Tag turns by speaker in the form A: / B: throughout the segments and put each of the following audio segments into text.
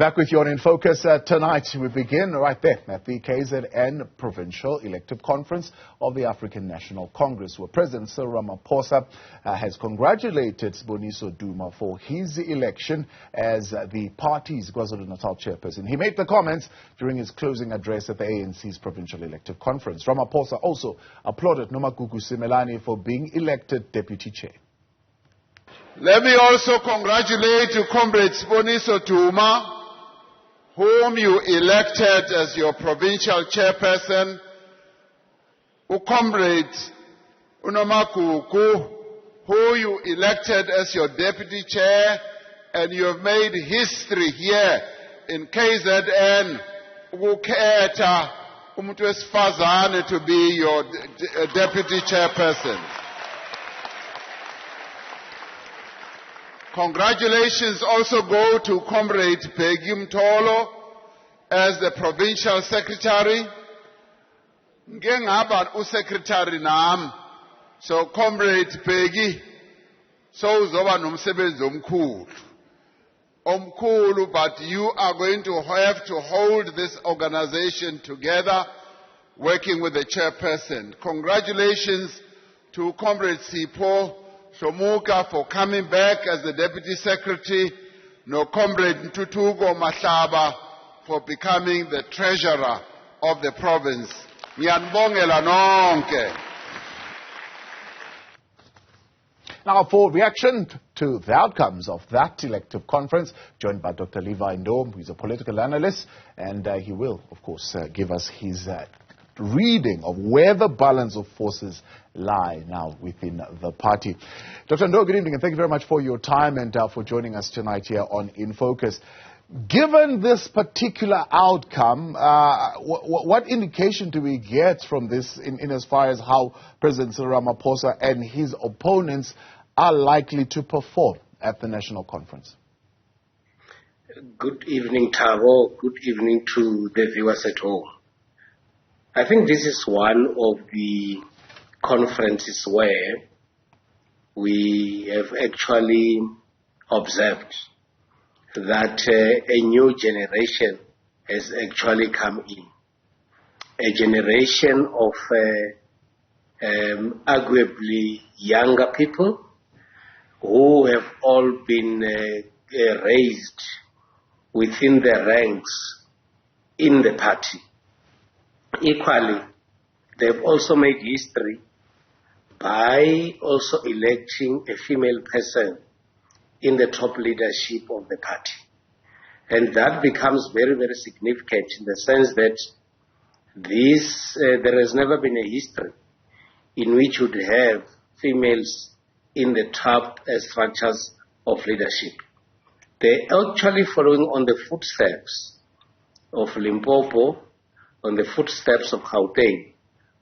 A: Back with you on In Focus tonight. We begin right there at the KZN Provincial Elective Conference of the African National Congress, where President Cyril Ramaphosa has congratulated Siboniso Duma for his election as the party's KwaZulu-Natal chairperson. He made the comments during his closing address at the ANC's Provincial Elective Conference. Ramaphosa also applauded Nomagugu Simelane for being elected deputy chair.
B: Let me also congratulate Comrade Siboniso Duma, whom you elected as your provincial chairperson, Comrade Nomagugu, who you elected as your deputy chair, and you have made history here in KZN, ukukhetha umuntu wesifazane to be your deputy chairperson. Congratulations also go to Comrade Bheki Mtholo as the provincial secretary. Ngengaba usecretary nam. So Comrade Bheki, so uzoba nomsebenzi omkhulu, but you are going to have to hold this organization together, working with the chairperson. Congratulations to Comrade Sipho Shomuka for coming back as the Deputy Secretary, no Comrade Ntutugo Mahlaba for becoming the Treasurer of the province. Ngiyanibongela nonke.
A: Now, for reaction to the outcomes of that elective conference, joined by Dr. Levy Ndou, who is a political analyst, and he will, of course, give us his reading of where the balance of forces lie now within the party. Dr. Ndou, good evening, and thank you very much for your time and for joining us tonight here on In Focus. Given this particular outcome, what indication do we get from this in as far as how President Cyril Ramaphosa and his opponents are likely to perform at the national conference?
C: Good evening, Tavo. Good evening to the viewers at home. I think this is one of the conferences where we have actually observed that a new generation has actually come in. A generation of arguably younger people who have all been raised within the ranks in the party. Equally, they've also made history by also electing a female person in the top leadership of the party. And that becomes very, very significant in the sense that there has never been a history in which you would have females in the top structures of leadership. They're actually following on the footsteps of Limpopo, on the footsteps of Gauteng,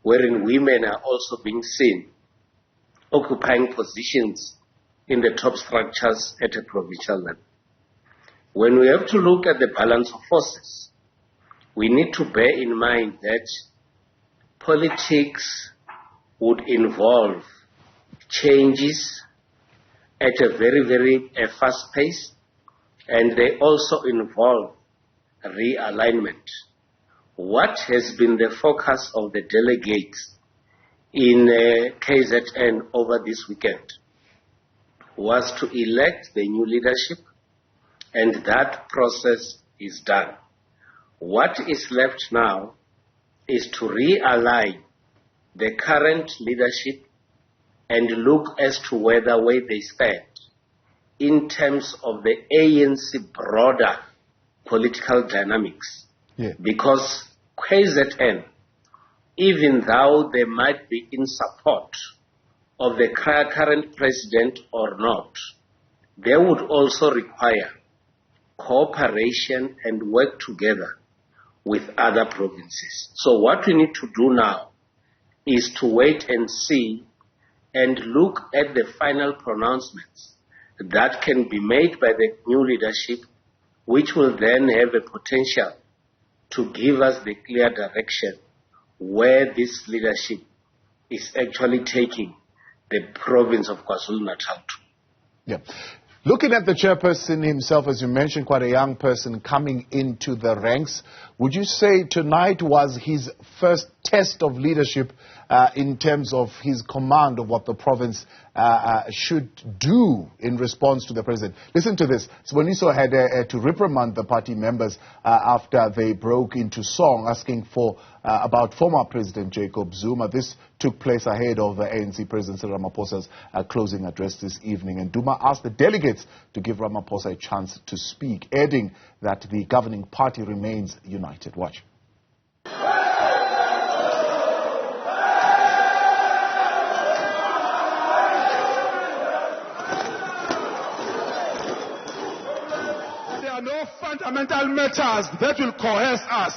C: wherein women are also being seen occupying positions in the top structures at a provincial level. When we have to look at the balance of forces, we need to bear in mind that politics would involve changes at a very, very fast pace, and they also involve realignment. What has been the focus of the delegates in KZN over this weekend was to elect the new leadership, and that process is done. What is left now is to realign the current leadership and look as to where they stand in terms of the ANC broader political dynamics.
A: Yeah.
C: Because KZN, even though they might be in support of the current president or not, they would also require cooperation and work together with other provinces. So what we need to do now is to wait and see and look at the final pronouncements that can be made by the new leadership, which will then have a potential to give us the clear direction where this leadership is actually taking the province of KwaZulu-Natal to.
A: Yeah. Looking at the chairperson himself, as you mentioned, quite a young person coming into the ranks, would you say tonight was his first test of leadership in terms of his command of what the province should do in response to the president? Listen to this. Siboniso had to reprimand the party members after they broke into song asking for about former President Jacob Zuma. This took place ahead of ANC President Cyril Ramaphosa's closing address this evening. And Duma asked the delegates to give Ramaphosa a chance to speak, adding that the governing party remains united. Watch.
D: There are no fundamental matters that will coerce us.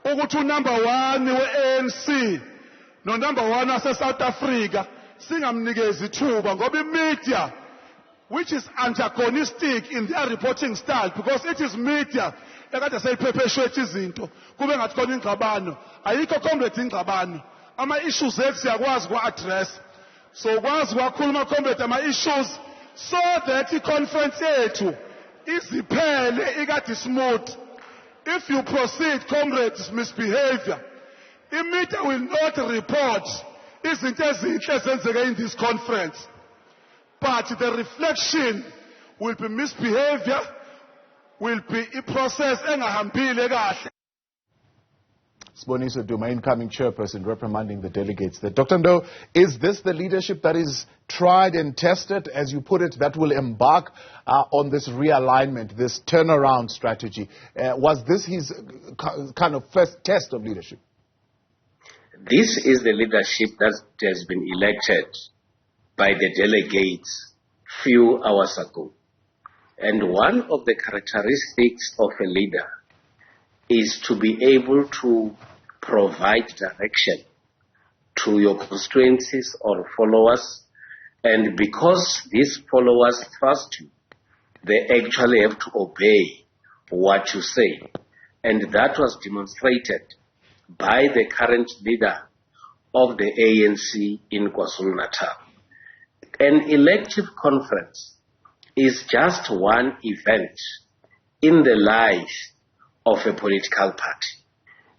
D: Ukuthi number one we-ANC no number one wase-South Africa singamnikezi ithuba ngoba media, which is antagonistic in their reporting style, because it is media ekade seyiphepeshwetha izinto kube ngathi khona ingxabano. Ayikho comrade ingxabano. Ama-issues ethu siyakwazi ku-address, so kwazi kwakhuluma comrade ama-issues so that i-conference yethu iziphele ikade smooth. If you proceed, comrades, misbehavior, the media will not report izinto ezinhle ezenzeke in this conference, but the reflection will be misbehavior, will be a process engahambile kahle.
A: Siboniso Duma, incoming chairperson, reprimanding the delegates. Dr. Ndou, is this the leadership that is tried and tested, as you put it, that will embark on this realignment, this turnaround strategy? Was this his kind of first test of leadership?
C: This is the leadership that has been elected by the delegates few hours ago. And one of the characteristics of a leader is to be able to provide direction to your constituencies or followers. And because these followers trust you, they actually have to obey what you say. And that was demonstrated by the current leader of the ANC in KwaZulu-Natal. An elective conference is just one event in the life of a political party.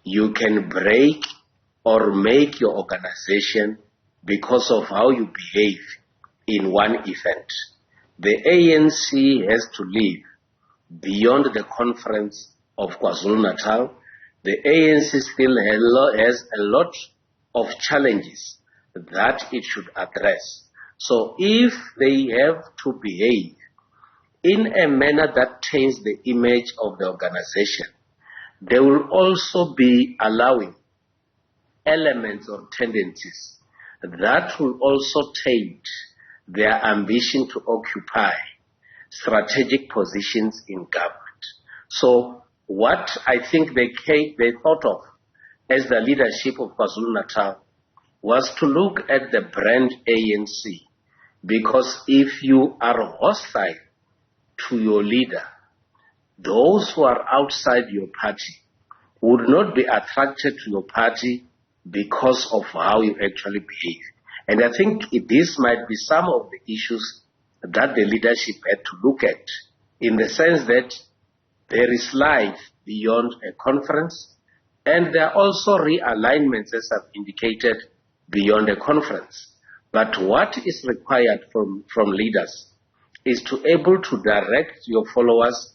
C: You can break or make your organization because of how you behave in one event. The ANC has to live beyond the conference of KwaZulu-Natal. The ANC still has a lot of challenges that it should address. So if they have to behave in a manner that taints the image of the organization, they will also be allowing elements or tendencies that will also taint their ambition to occupy strategic positions in government. So what I think they thought of as the leadership of KwaZulu-Natal was to look at the brand ANC, because if you are hostile to your leader, those who are outside your party would not be attracted to your party because of how you actually behave. And I think this might be some of the issues that the leadership had to look at, in the sense that there is life beyond a conference, and there are also realignments, as I've indicated, beyond a conference. But what is required from leaders is to able to direct your followers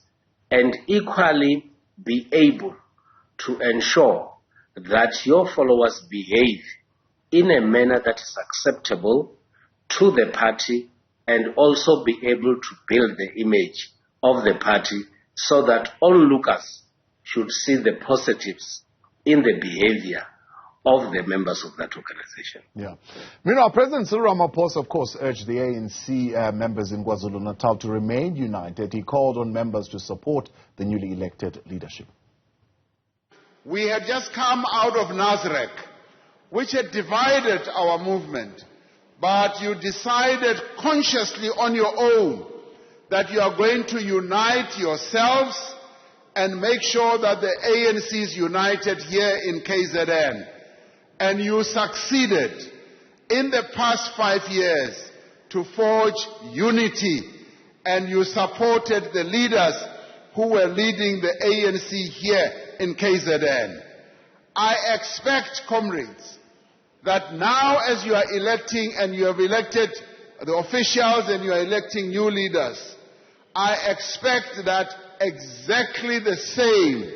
C: and equally be able to ensure that your followers behave in a manner that is acceptable to the party, and also be able to build the image of the party so that onlookers should see the positives in the behavior of the members of that organization.
A: Yeah. Meanwhile, President Cyril Ramaphosa, of course, urged the ANC members in KwaZulu-Natal to remain united. He called on members to support the newly elected leadership.
B: We had just come out of Nazareth, which had divided our movement, but you decided consciously on your own that you are going to unite yourselves and make sure that the ANC is united here in KZN. And you succeeded in the past 5 years to forge unity and you supported the leaders who were leading the ANC here in KZN. I expect, comrades, that now as you are electing and you have elected the officials and you are electing new leaders, I expect that exactly the same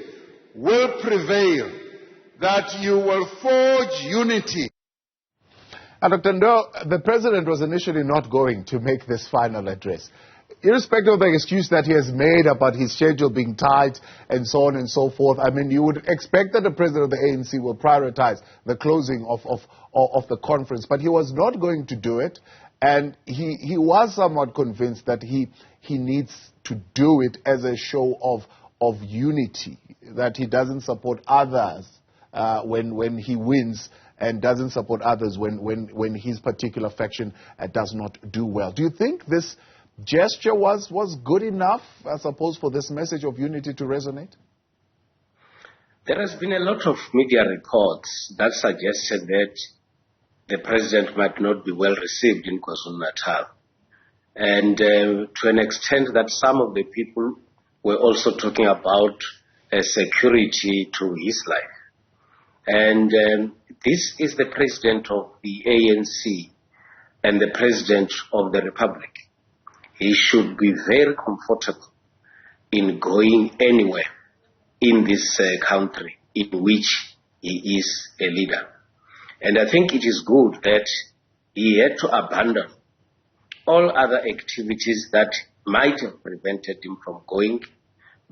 B: will prevail, that you will forge unity.
A: Dr. Ndou, the president was initially not going to make this final address. Irrespective of the excuse that he has made about his schedule being tight and so on and so forth, I mean, you would expect that the president of the ANC will prioritize the closing of the conference, but he was not going to do it, and he was somewhat convinced that he needs to do it as a show of unity, that he doesn't support others when he wins and doesn't support others when his particular faction does not do well. Do you think this gesture was good enough, I suppose, for this message of unity to resonate?
C: There has been a lot of media reports that suggested that the president might not be well received in KwaZulu-Natal. And to an extent that some of the people were also talking about security to his life. And this is the president of the ANC and the president of the Republic. He should be very comfortable in going anywhere in this country in which he is a leader. And I think it is good that he had to abandon all other activities that might have prevented him from going,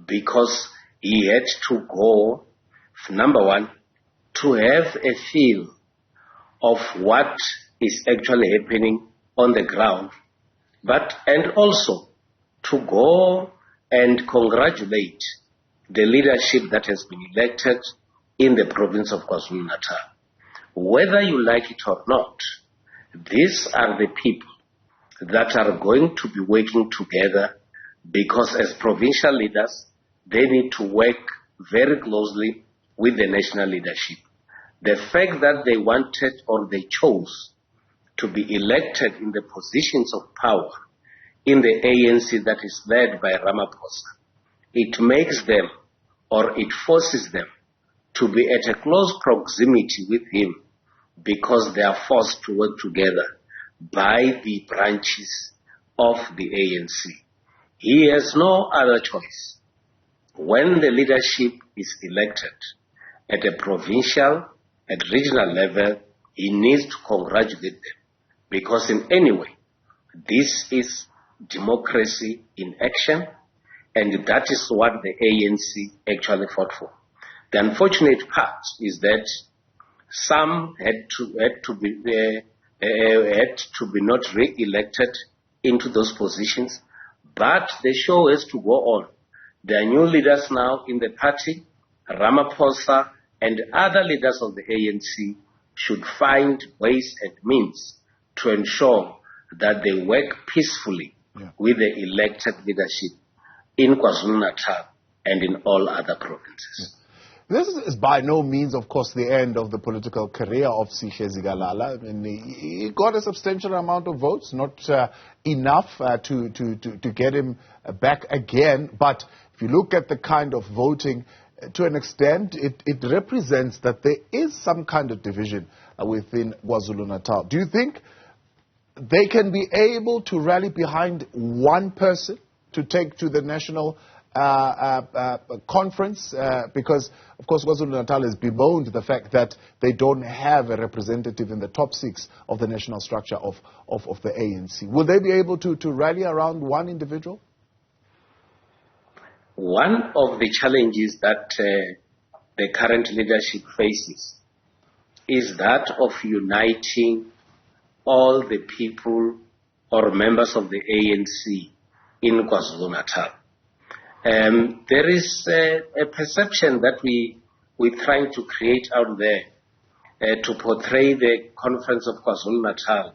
C: because he had to go, number one, to have a feel of what is actually happening on the ground, and also to go and congratulate the leadership that has been elected in the province of KwaZulu-Natal. Whether you like it or not, these are the people that are going to be working together, because as provincial leaders, they need to work very closely with the national leadership. The fact that they wanted or they chose to be elected in the positions of power in the ANC that is led by Ramaphosa, it makes them, or it forces them, to be at a close proximity with him, because they are forced to work together by the branches of the ANC. He has no other choice. When the leadership is elected at a provincial, at regional level, he needs to congratulate them, because in any way, this is democracy in action, and that is what the ANC actually fought for. The unfortunate part is that some had to be not re-elected into those positions, but the show has to go on. There are new leaders now in the party. Ramaphosa and other leaders of the ANC should find ways and means to ensure that they work peacefully with the elected leadership in KwaZulu-Natal and in all other provinces.
A: This is by no means, of course, the end of the political career of Sihle Zikalala. I mean, he got a substantial amount of votes, not enough to get him back again. But if you look at the kind of voting, to an extent, it represents that there is some kind of division within KwaZulu-Natal. Do you think they can be able to rally behind one person to take to the national conference? Because, of course, KwaZulu-Natal has bemoaned the fact that they don't have a representative in the top 6 of the national structure of the ANC. Will they be able to rally around one individual?
C: One of the challenges that the current leadership faces is that of uniting all the people or members of the ANC in KwaZulu-Natal. There is a perception that we're trying to create out there to portray the conference of KwaZulu-Natal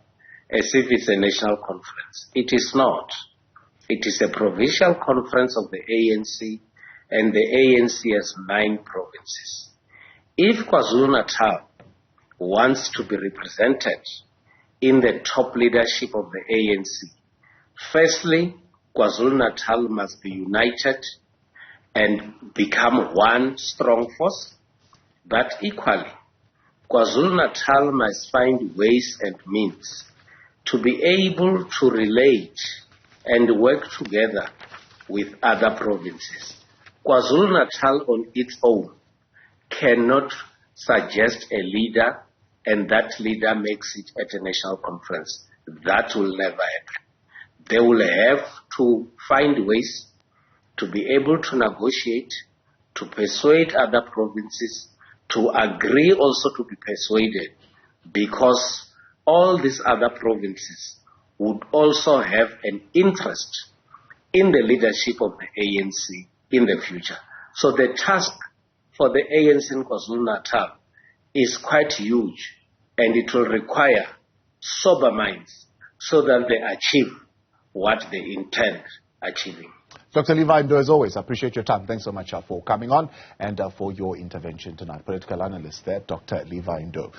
C: as if it's a national conference. It is not. It is a provincial conference of the ANC, and the ANC has 9 provinces. If KwaZulu-Natal wants to be represented in the top leadership of the ANC, firstly, KwaZulu-Natal must be united and become one strong force, but equally, KwaZulu-Natal must find ways and means to be able to relate and work together with other provinces. KwaZulu-Natal on its own cannot suggest a leader and that leader makes it at a national conference. That will never happen. They will have to find ways to be able to negotiate, to persuade other provinces, to agree also to be persuaded, because all these other provinces would also have an interest in the leadership of the ANC in the future. So the task for the ANC in KwaZulu-Natal is quite huge, and it will require sober minds so that they achieve what they intend achieving.
A: Dr. Levy Ndou, as always, I appreciate your time. Thanks so much for coming on and for your intervention tonight. Political analyst there, Dr. Levy Ndou.